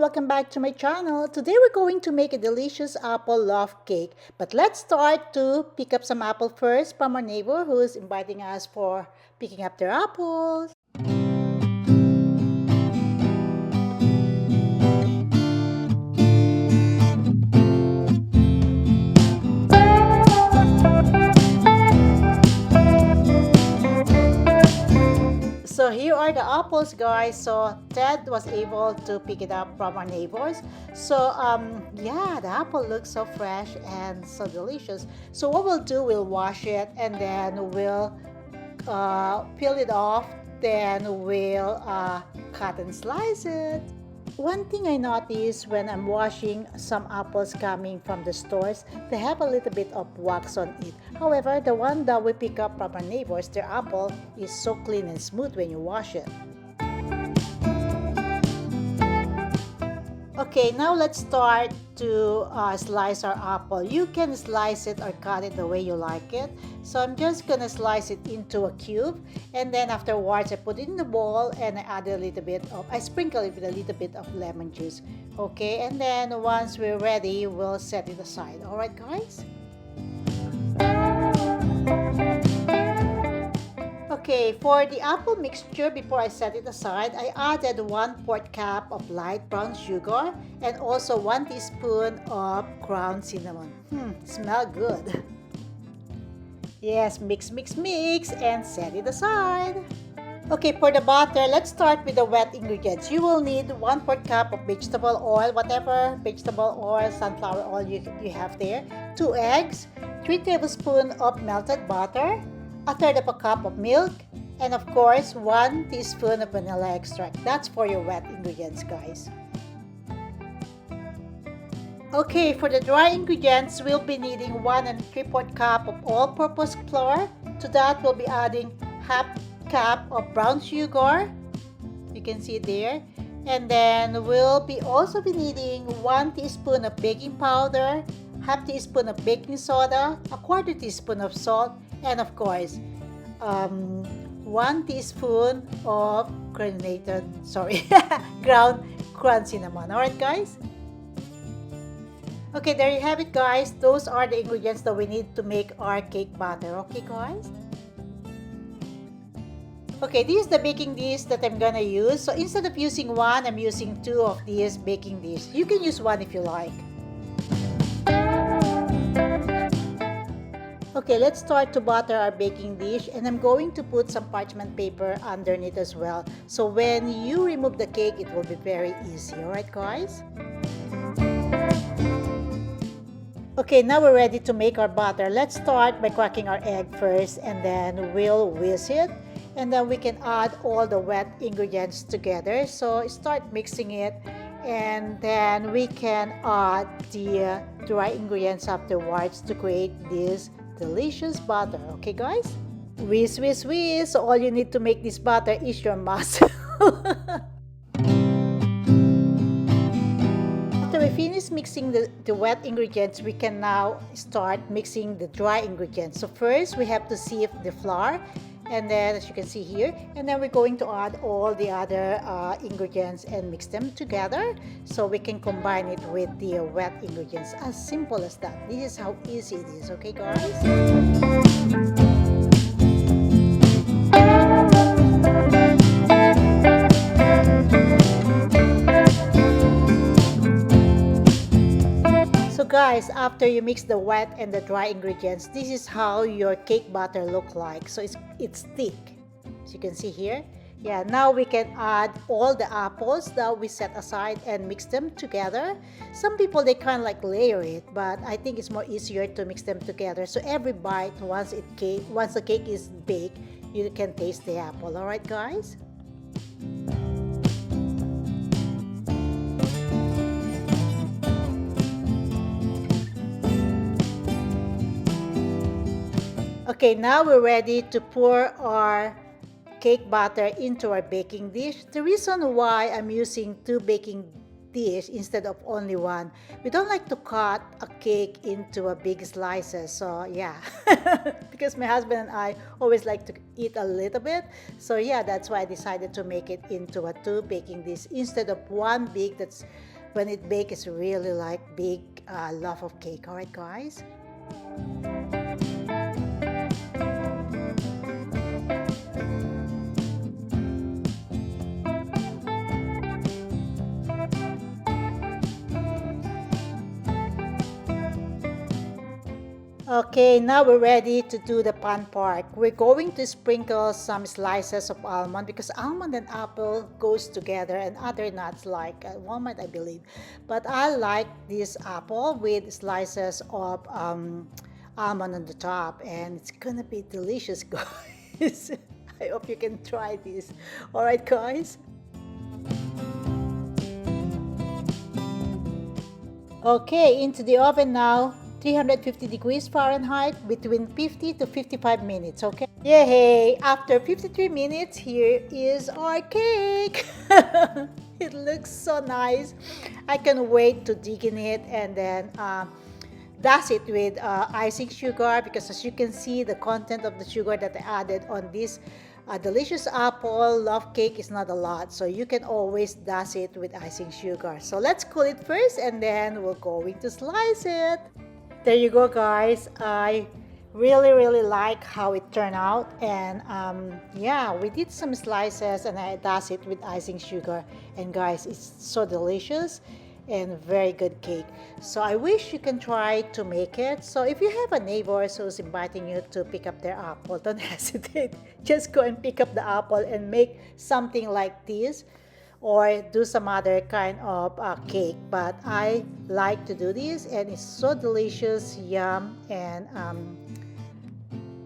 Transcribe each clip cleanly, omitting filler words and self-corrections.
welcome back to my channel. Today we're going to make a delicious apple loaf cake. But let's start to pick up some apple first from our neighbor who's inviting us for picking up their apples. So here are the apples, guys. So Ted was able to pick it up from our neighbors. So yeah, the apple looks so fresh and so delicious. So what we'll do, we'll wash it and then we'll peel it off. Then we'll cut and slice it. One thing I noticed when I'm washing some apples coming from the stores, they have a little bit of wax on it. However, the one that we pick up from our neighbors, their apple is so clean and smooth when you wash it. Okay, now let's start to slice our apple. You can slice it or cut it the way you like it. So I'm just gonna slice it into a cube, and then afterwards I put it in the bowl and I add I sprinkle it with a little bit of lemon juice. Okay, and then once we're ready, we'll set it aside. All right, guys? Okay, for the apple mixture, before I set it aside, I added 1/4 cup of light brown sugar and also 1 teaspoon of ground cinnamon. Smell good. Yes, mix, mix, mix, and set it aside. Okay, for the butter, let's start with the wet ingredients. You will need 1/4 cup of vegetable oil, whatever vegetable oil, sunflower oil you have there, 2 eggs, 3 tablespoons of melted butter, 1/3 of a cup of milk, and of course 1 teaspoon of vanilla extract. That's for your wet ingredients, guys. Okay, for the dry ingredients, we'll be needing 1 3/4 cup of all-purpose flour. To that, we'll be adding 1/2 cup of brown sugar. You can see it there. And then we'll also be needing 1 teaspoon of baking powder, 1/2 teaspoon of baking soda, 1/4 teaspoon of salt, and of course, 1 teaspoon of ground cinnamon. Alright, guys? Okay, there you have it, guys. Those are the ingredients that we need to make our cake batter. Okay, guys? Okay, this is the baking dish that I'm gonna use. So instead of using 1, I'm using 2 of these baking dish. You can use 1 if you like. Okay, let's start to butter our baking dish, and I'm going to put some parchment paper underneath as well. So when you remove the cake, it will be very easy. Alright, guys? Okay, now we're ready to make our batter. Let's start by cracking our egg first, and then we'll whisk it. And then we can add all the wet ingredients together. So start mixing it, and then we can add the dry ingredients afterwards to create this delicious batter. Okay, guys? Whisk, whisk, whisk. So all you need to make this batter is your muscle. After we finish mixing the wet ingredients, we can now start mixing the dry ingredients. So first, we have to sieve the flour, and then as you can see here, and then we're going to add all the other ingredients and mix them together so we can combine it with the wet ingredients. As simple as that. This is how easy it is. Okay, guys? So guys, after you mix the wet and the dry ingredients, this is how your cake batter look like. So it's thick, as you can see here. Yeah, now we can add all the apples that we set aside and mix them together. Some people, they kind of like layer it, but I think it's more easier to mix them together. So every bite, once the cake is baked, you can taste the apple. All right, guys? Okay, now we're ready to pour our cake batter into our baking dish. The reason why I'm using 2 baking dish instead of only 1, we don't like to cut a cake into a big slices. So yeah, because my husband and I always like to eat a little bit. So yeah, that's why I decided to make it into a 2 baking dish instead of 1 big that's when it bakes, it's really like big loaf of cake. All right, guys. Okay, now we're ready to do the fun part. We're going to sprinkle some slices of almond because almond and apple goes together, and other nuts like walnut, I believe. But I like this apple with slices of almond on the top, and it's gonna be delicious, guys. I hope you can try this. All right, guys. Okay, into the oven now. 350 degrees Fahrenheit, between 50 to 55 minutes, okay? Yay! After 53 minutes, here is our cake. It looks so nice. I can wait to dig in it and then dust it with icing sugar, because as you can see, the content of the sugar that I added on this delicious apple love cake is not a lot, so you can always dust it with icing sugar. So let's cool it first and then we're going to slice it. There you go, guys. I really like how it turned out, and yeah, we did some slices and I dust it with icing sugar, and guys, it's so delicious and very good cake. So I wish you can try to make it. So if you have a neighbor who's inviting you to pick up their apple, don't hesitate. Just go and pick up the apple and make something like this, or do some other kind of cake. But I like to do this, and it's so delicious, yum, and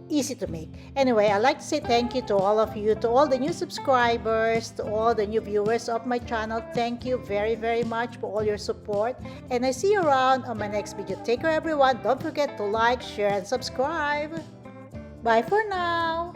easy to make. Anyway, I'd like to say thank you to all of you, to all the new subscribers, to all the new viewers of my channel. Thank you very much for all your support, and I see you around on my next video. Take care, everyone. Don't forget to like, share, and subscribe. Bye for now.